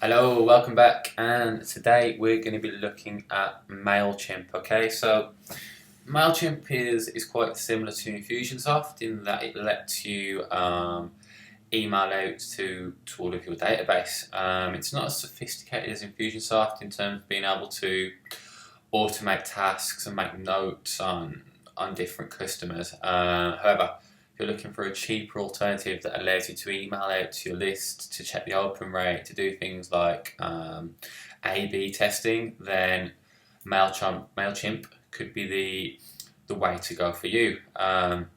Hello, welcome back, and today we're going to be looking at MailChimp. Okay, so MailChimp is quite similar to Infusionsoft in that it lets you email out to all of your database. It's not as sophisticated as Infusionsoft in terms of being able to automate tasks and make notes on different customers. However, if you're looking for a cheaper alternative that allows you to email out to your list, to check the open rate, to do things like A/B testing, then MailChimp could be the way to go for you. What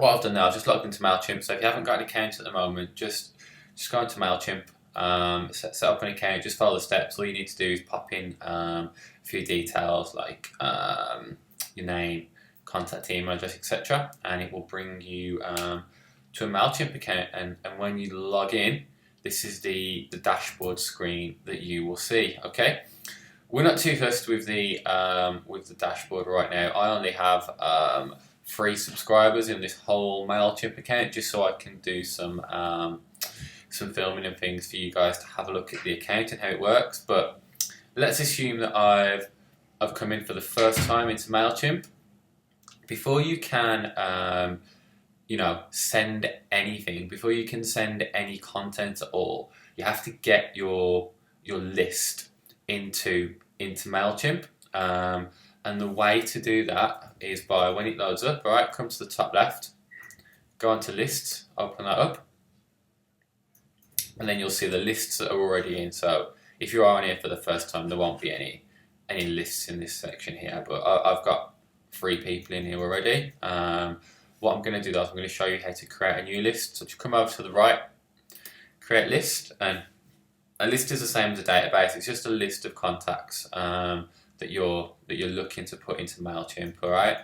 I've done now, I've just logged into MailChimp. So if you haven't got an account at the moment, just go into MailChimp, set up an account, just follow the steps. All you need to do is pop in a few details like your name, contact email address, etc., and it will bring you to a MailChimp account. And when you log in, this is the dashboard screen that you will see. Okay, we're not too fussed with the dashboard right now. I only have 3 subscribers in this whole MailChimp account, just so I can do some filming and things for you guys to have a look at the account and how it works. But let's assume that I've come in for the first time into MailChimp. Before you can send anything, before you can send any content at all, you have to get your list into MailChimp. And the way to do that is by, when it loads up, all right, come to the top left, go onto lists, open that up, and then you'll see the lists that are already in. So if you are on here for the first time, there won't be any lists in this section here, but I've got 3 people in here already. What I'm going to do though is I'm going to show you how to create a new list. So if you come over to the right, create list, and a list is the same as a database. It's just a list of contacts that you're looking to put into MailChimp. All right.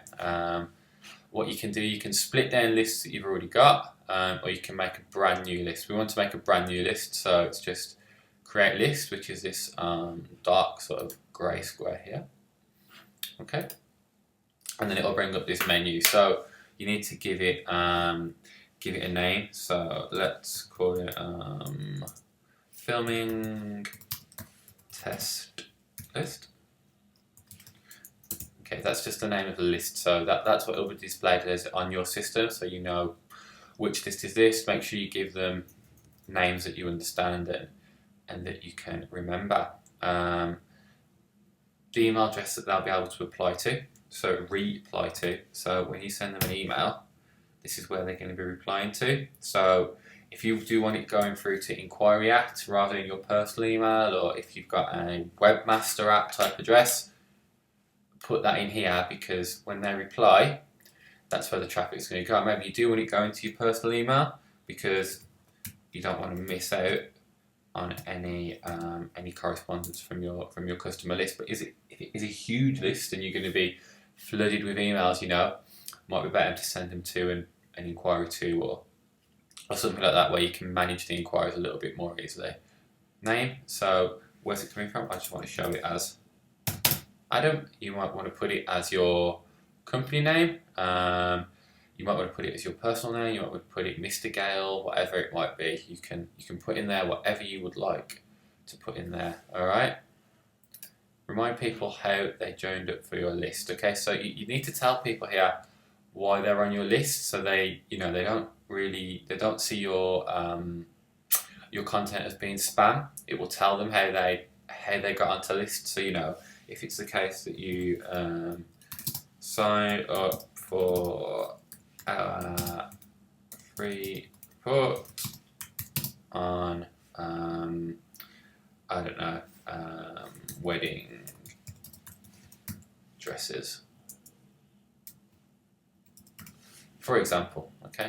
What you can do, you can split down lists that you've already got, or you can make a brand new list. We want to make a brand new list, so it's just create list, which is this dark sort of grey square here. Okay. And then it'll bring up this menu. So you need to give it a name. So let's call it filming test list. Okay, that's just the name of the list. So that's what it'll be displayed as on your system. So you know which list is this. Make sure you give them names that you understand and that you can remember. The email address that they'll be able to apply to. So reply to. So when you send them an email, this is where they're going to be replying to. So if you do want it going through to inquiry at rather than your personal email, or if you've got a webmaster at type address, put that in here, because when they reply, that's where the traffic is going to go. Maybe you do want it going to your personal email because you don't want to miss out on any correspondence from your customer list. But if it is a huge list and you're going to be flooded with emails, might be better to send them to an inquiry to, or something like that, where you can manage the inquiries a little bit more easily. Name, so where's it coming from? I just want to show it as Adam. You might want to put it as your company name. You might want to put it as your personal name. You might want to put it Mr. Gale, whatever it might be. You can put in there whatever you would like to put in there. All right. Remind people how they joined up for your list. Okay, so you need to tell people here why they're on your list, so they don't see your content as being spam. It will tell them how they got onto the list. So if it's the case that you sign up for our free report on I don't know, wedding dresses, for example. Okay,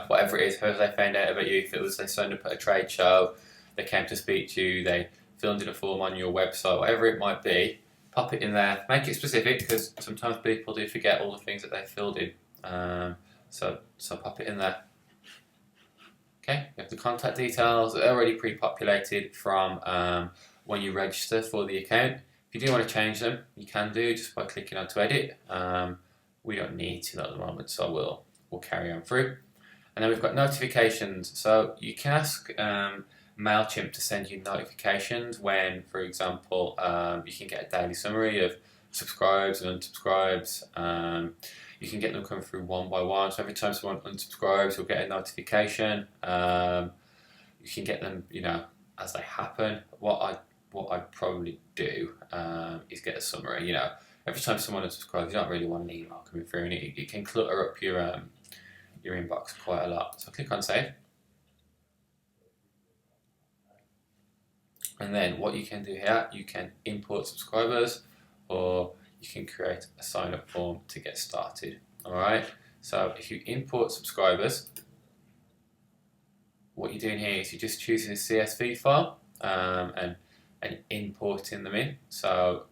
whatever it is, however they found out about you. If it was they signed up at a trade show, they came to speak to you, they filled in a form on your website, whatever it might be, pop it in there. Make it specific, because sometimes people do forget all the things that they filled in. So pop it in there. Okay, you have the contact details already pre-populated from when you register for the account. If you do want to change them, you can do just by clicking on to edit. We don't need to at the moment, so we'll carry on through. And then we've got notifications. So you can ask MailChimp to send you notifications when, for example, you can get a daily summary of subscribes and unsubscribes. You can get them come through one by one. So every time someone unsubscribes, you'll get a notification. You can get them, as they happen. What I'd probably do is get a summary. Every time someone unsubscribes, you don't really want an email coming through, and it can clutter up your inbox quite a lot. So click on save. And then what you can do here, you can import subscribers, or you can create a sign up form to get started. Alright, so if you import subscribers, what you're doing here is you're just choosing a CSV file and importing them in. So,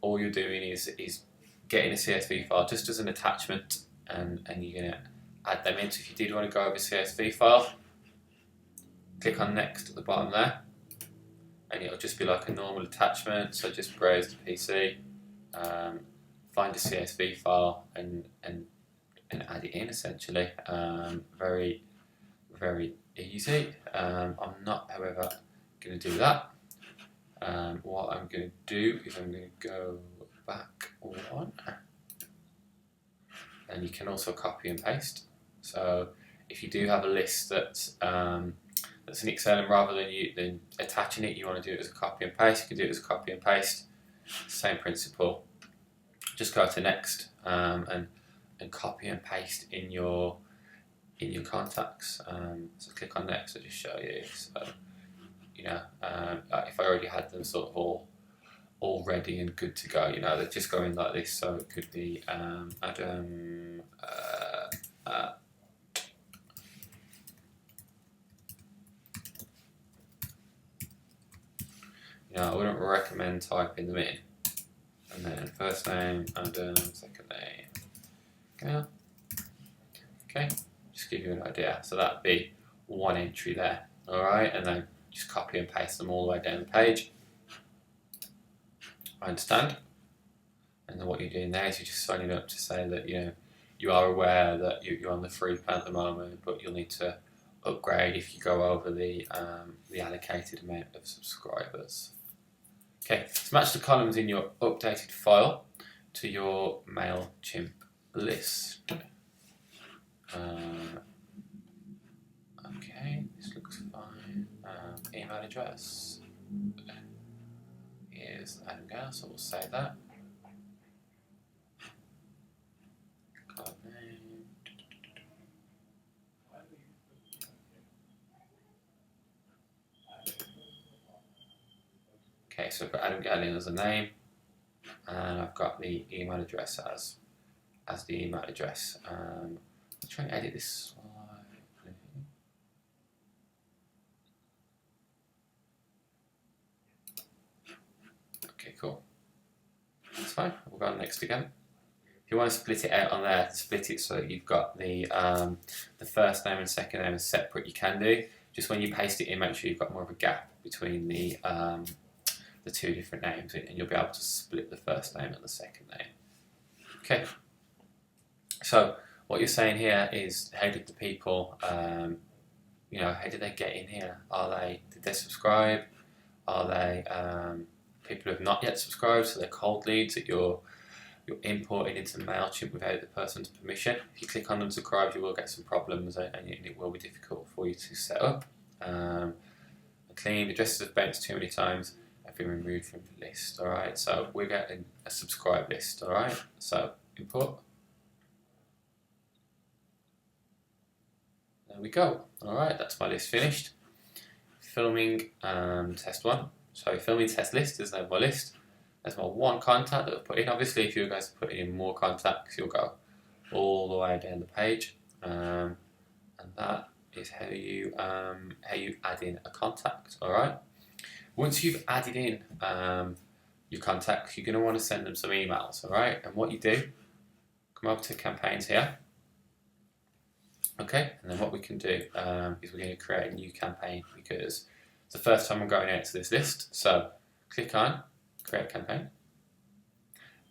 all you're doing is getting a CSV file just as an attachment, and you're going to add them in. So if you did want to go over a CSV file, click on next at the bottom there, and it'll just be like a normal attachment. So just browse the PC, find a CSV file and add it in, essentially. Very, very easy. I'm not, however, going to do that. What I'm going to do is I'm going to go back one, and you can also copy and paste. So if you do have a list that's an Excel, and rather than attaching it, you want to do it as a copy and paste, you can do it as a copy and paste. Same principle. Just go to next and copy and paste in your contacts. So click on next. I'll just show you. So if I already had them sort of all ready and good to go, they're just going like this. So it could be Adam. I wouldn't recommend typing them in. And then first name, Adam, second name. Okay, just give you an idea. So that'd be one entry there. Alright, and then just copy and paste them all the way down the page. I understand. And then what you're doing there is you're just signing up to say that you are aware that you're on the free plan at the moment, but you'll need to upgrade if you go over the allocated amount of subscribers. Okay, let's match the columns in your updated file to your MailChimp list. Okay, this looks fine. Email address is Adam Gale, so we'll save that. Column name. Okay, so I've got Adam Gale as a name, and I've got the email address as the email address. I'll try and edit this slightly. Okay, cool. That's fine. We'll go on next again. If you want to split it out on there, split it so that you've got the first name and second name as separate, you can do. Just when you paste it in, make sure you've got more of a gap between the two different names, and you'll be able to split the first name and the second name. Okay. So what you're saying here is, how did the people, how did they get in here? Did they subscribe? Are they people who have not yet subscribed? So they're cold leads that you're importing into MailChimp without the person's permission. If you click on unsubscribe, you will get some problems, and it will be difficult for you to set up. Clean addresses have bounced too many times. Have been removed from the list. All right. So we're getting a subscribe list. All right. So import. There we go. Alright, that's my list finished. Filming test one. So filming test list is now my list. There's my one contact that I've put in. Obviously, if you guys put in more contacts, you'll go all the way down the page. And that is how you add in a contact. Alright. Once you've added in your contacts, you're going to want to send them some emails. Alright. And what you do, come up to campaigns here. Okay, and then what we can do is we're going to create a new campaign, because it's the first time I'm going out to this list. So click on create campaign,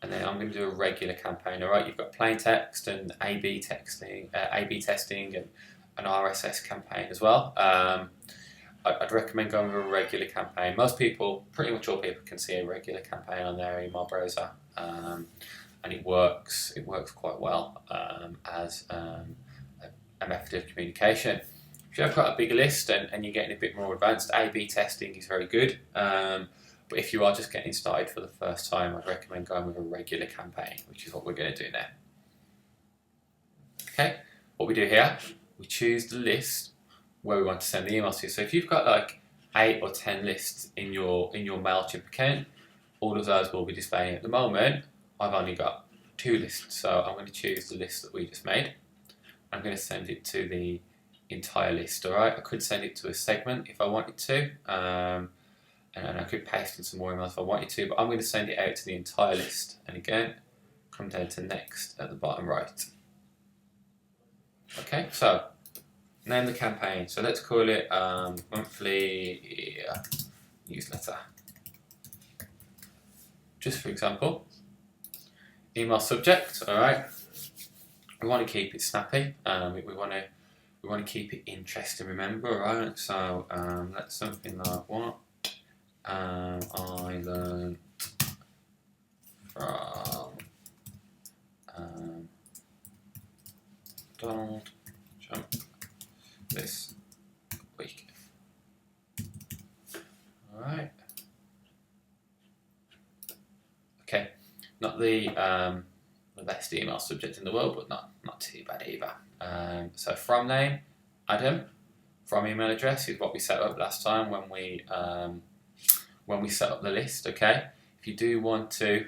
and then I'm going to do a regular campaign. All right, you've got plain text and A/B testing, and an RSS campaign as well. I'd recommend going with a regular campaign. Most people, pretty much all people, can see a regular campaign on their email browser, and it works. It works quite well as a method of communication. If you've got a bigger list and you're getting a bit more advanced, A/B testing is very good. But if you are just getting started for the first time, I'd recommend going with a regular campaign, which is what we're going to do now. Okay, what we do here, we choose the list where we want to send the emails to. So if you've got like 8 or 10 lists in your MailChimp account, all of those will be displaying. At the moment, I've only got 2 lists, so I'm going to choose the list that we just made. I'm going to send it to the entire list. All right, I could send it to a segment if I wanted to, and I could paste in some more emails if I wanted to, but I'm going to send it out to the entire list. And again, come down to next at the bottom right. Okay, so name the campaign. So let's call it monthly newsletter. Just for example, email subject. All right, we want to keep it snappy. We want to keep it interesting. Remember, all right. So let's something like what I learned from Donald Trump this week. Alright. Okay. Not the best email subject in the world, but not too bad either. So from name, Adam. From email address is what we set up last time when we set up the list. Okay. If you do want to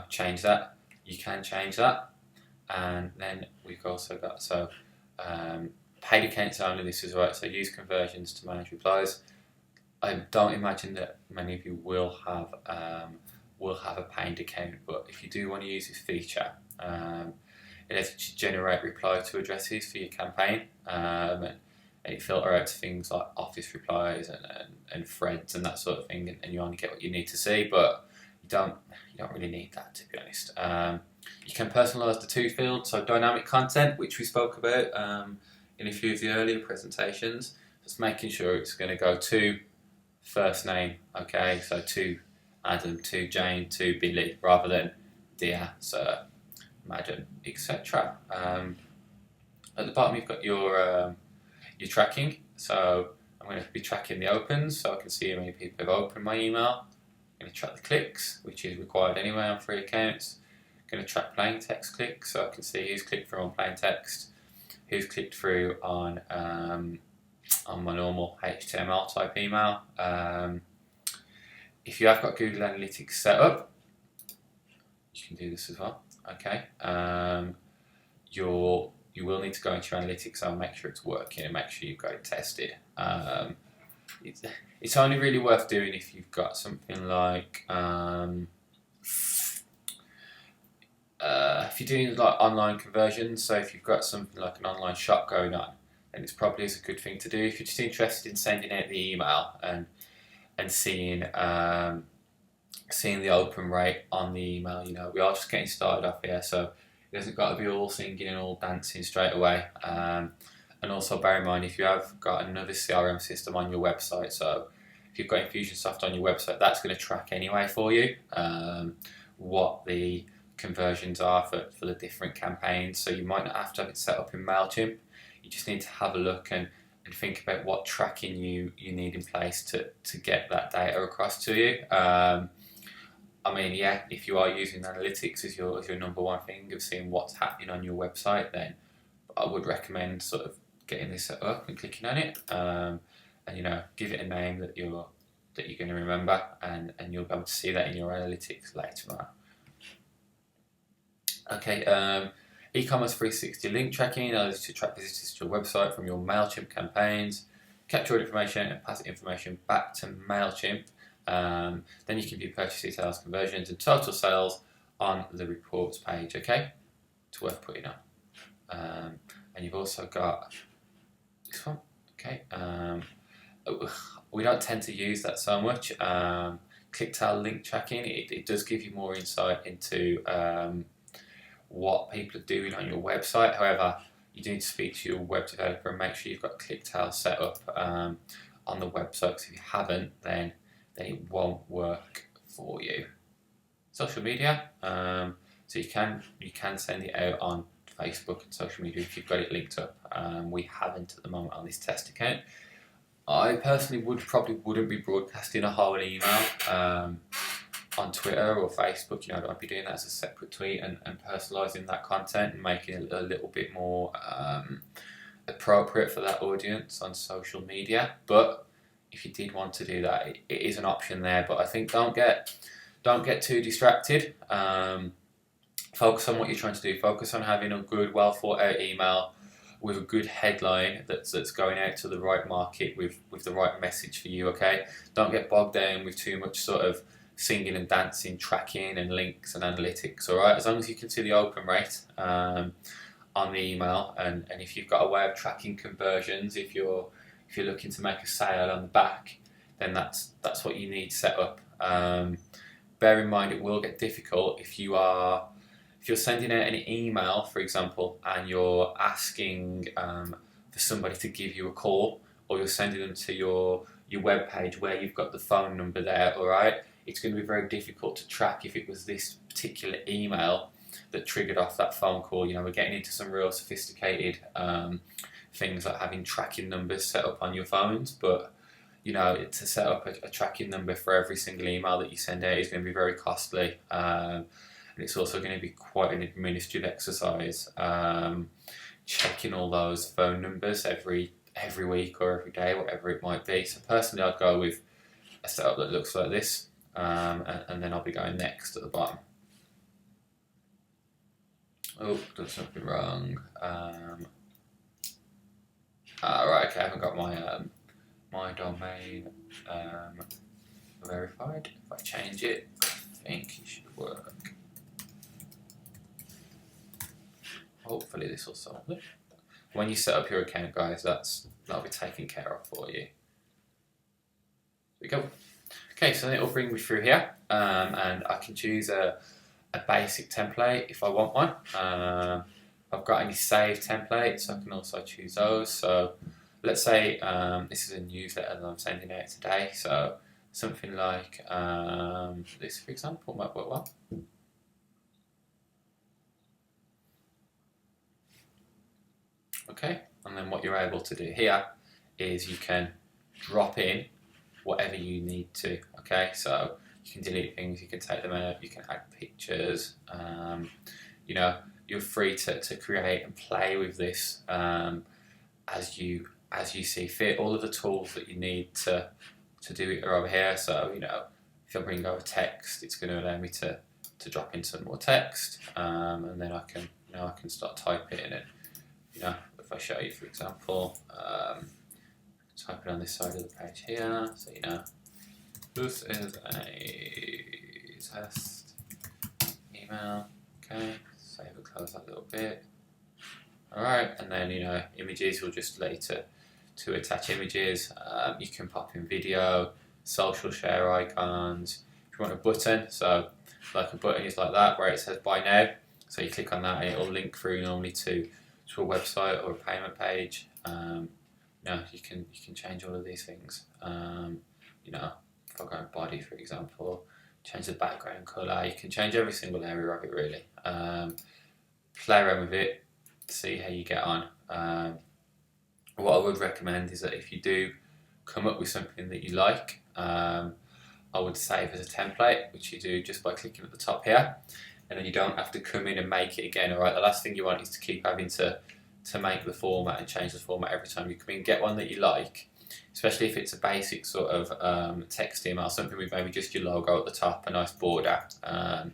change that, you can change that. And then we've also got paid accounts only. This is right. So use conversions to manage replies. I don't imagine that many of you will have a paid account, but if you do want to use this feature, it lets you generate reply to addresses for your campaign, and it filter out things like office replies and threads and that sort of thing, and you only get what you need to see, but you don't really need that, to be honest. You can personalize the 2 fields, so dynamic content, which we spoke about in a few of the earlier presentations, just making sure it's going to go to first name, okay, so to Adam, to Jane, to Billy, rather than dear, sir, madam, etc. At the bottom you've got your tracking, so I'm going to be tracking the opens, so I can see how many people have opened my email. I'm going to track the clicks, which is required anyway on free accounts. I'm going to track plain text clicks, so I can see who's clicked through on plain text, who's clicked through on my normal HTML type email. If you have got Google Analytics set up, you can do this as well. Okay, you will need to go into your analytics and make sure it's working and make sure you've got it tested. It's only really worth doing if you've got something like if you're doing like online conversions. So if you've got something like an online shop going on, then it's probably is a good thing to do. If you're just interested in sending out the email and seeing the open rate on the email, we are just getting started off here, so it hasn't got to be all singing and all dancing straight away. And also bear in mind, if you have got another CRM system on your website, so if you've got Infusionsoft on your website, that's going to track anyway for you what the conversions are for the different campaigns. So you might not have to have it set up in MailChimp. You just need to have a look and think about what tracking you need in place to get that data across to you. If you are using analytics as your number one thing of seeing what's happening on your website, then I would recommend sort of getting this set up and clicking on it, and give it a name that you're going to remember, and you'll be able to see that in your analytics later on. Okay, e-commerce 360 link tracking allows you to track visitors to your website from your MailChimp campaigns, capture information and pass information back to MailChimp. Then you can view purchase details, conversions and total sales on the reports page. Okay, it's worth putting on. And you've also got this one. Okay, we don't tend to use that so much. click-tail link tracking, it does give you more insight into what people are doing on your website. However, you do need to speak to your web developer and make sure you've got click-tail set up on the website, because if you haven't, then it won't work for you. Social media, so you can send it out on Facebook and social media if you've got it linked up. We haven't at the moment on this test account. I personally wouldn't be broadcasting a whole email on Twitter or Facebook. I'd be doing that as a separate tweet and personalising that content and making it a little bit more appropriate for that audience on social media. But if you did want to do that, it is an option there. But I think don't get too distracted. Focus on what you're trying to do. Focus on having a good, well thought out email with a good headline that's going out to the right market with the right message for you. Okay, don't get bogged down with too much sort of singing and dancing, tracking and links and analytics. All right, as long as you can see the open rate on the email, and if you've got a way of tracking conversions, if you're looking to make a sale on the back, then that's what you need set up. Bear in mind, it will get difficult if you're sending out an email, for example, and you're asking for somebody to give you a call, or you're sending them to your web page where you've got the phone number there. All right, it's going to be very difficult to track if it was this particular email that triggered off that phone call. We're getting into some real sophisticated things like having tracking numbers set up on your phones, but to set up a tracking number for every single email that you send out is going to be very costly, and it's also going to be quite an administrative exercise, checking all those phone numbers every week or every day, whatever it might be. So personally, I'd go with a setup that looks like this, and then I'll be going next at the bottom. Oh, done something wrong. Right, okay, I haven't got my domain verified. If I change it, I think it should work. Hopefully this will solve it. When you set up your account, guys, that'll be taken care of for you. There we go. Okay, so then it'll bring me through here, and I can choose a basic template if I want one. If I've got any saved templates, I can also choose those. So let's say this is a newsletter that I'm sending out today, so something like this, for example, might work well. Okay, and then what you're able to do here is you can drop in whatever you need to. Okay, so you can delete things, you can take them out, you can add pictures. You're free to create and play with this as you see fit. All of the tools that you need to do it are over here. So if I bring over text, it's going to allow me to drop in some more text, and then I can start typing it. If I show you, for example, type it on this side of the page here. So this is a test email. Okay, save and close that little bit. Alright, and then images will just let you to attach images. You can pop in video, social share icons. If you want a button, so like a button is like that where it says buy now. So you click on that and it will link through normally to a website or a payment page. You can change all of these things. If I go in body, for example, change the background colour. You can change every single area of it, really. Play around with it, see how you get on. What I would recommend is that if you do come up with something that you like, I would save as a template, which you do just by clicking at the top here, and then you don't have to come in and make it again. Alright, the last thing you want is to keep having to make the format and change the format every time you come in. Get one that you like, especially if it's a basic sort of text email, something with maybe just your logo at the top, a nice border, and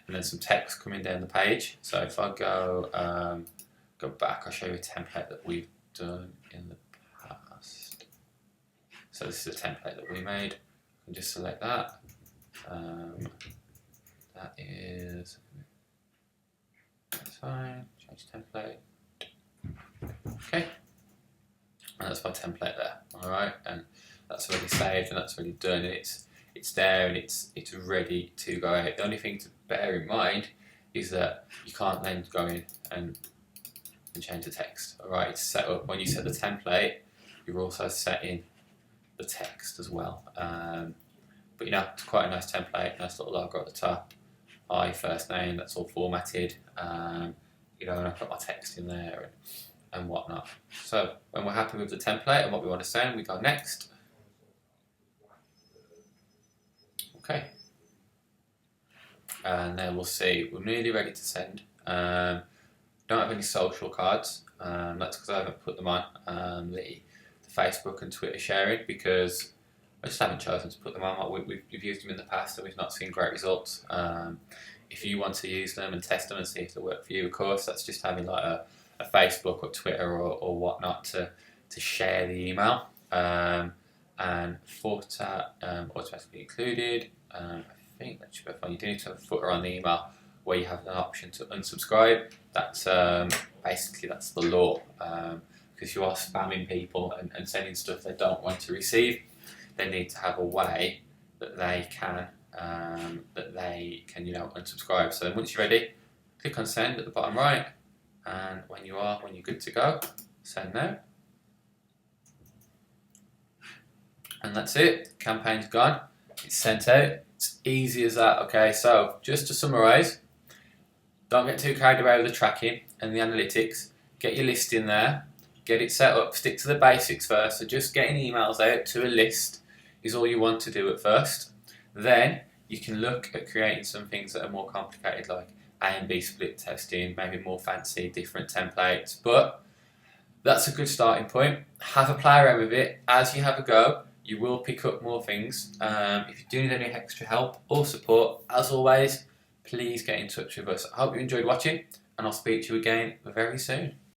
then some text coming down the page. So if I go back, I'll show you a template that we've done in the past. So this is a template that we made. I can just select that. That's fine. Change template. Okay, and that's my template there. All right, and that's already saved and that's already done. it's there and it's ready to go out. The only thing to bear in mind is that you can't then go in and change the text. Alright, it's set up. When you set the template, you're also setting the text as well. But it's quite a nice template, nice little logo at the top. First name, that's all formatted. And I put my text in there and whatnot. So when we're happy with the template and what we want to send, we go next. Okay. And then we'll see, we're nearly ready to send. Don't have any social cards. That's because I haven't put them on the Facebook and Twitter sharing, because I just haven't chosen to put them on. We've used them in the past and we've not seen great results. If you want to use them and test them and see if they work for you, of course, that's just having like a Facebook or Twitter or whatnot to share the email. And footer automatically included. I think that should be fine. You do need to have a footer on the email where you have an option to unsubscribe. That's basically that's the law, because you are spamming people and sending stuff they don't want to receive. They need to have a way that they can unsubscribe. So once you're ready, click on send at the bottom right, and when you're good to go, send now. And that's it. Campaign's gone. It's sent out. It's easy as that. Okay, so just to summarise, don't get too carried away with the tracking and the analytics. Get your list in there. Get it set up. Stick to the basics first. So just getting emails out to a list is all you want to do at first. Then you can look at creating some things that are more complicated, like A and B split testing, maybe more fancy, different templates. But that's a good starting point. Have a play around with it. As you have a go, you will pick up more things. If you do need any extra help or support, as always, please get in touch with us. I hope you enjoyed watching, and I'll speak to you again very soon.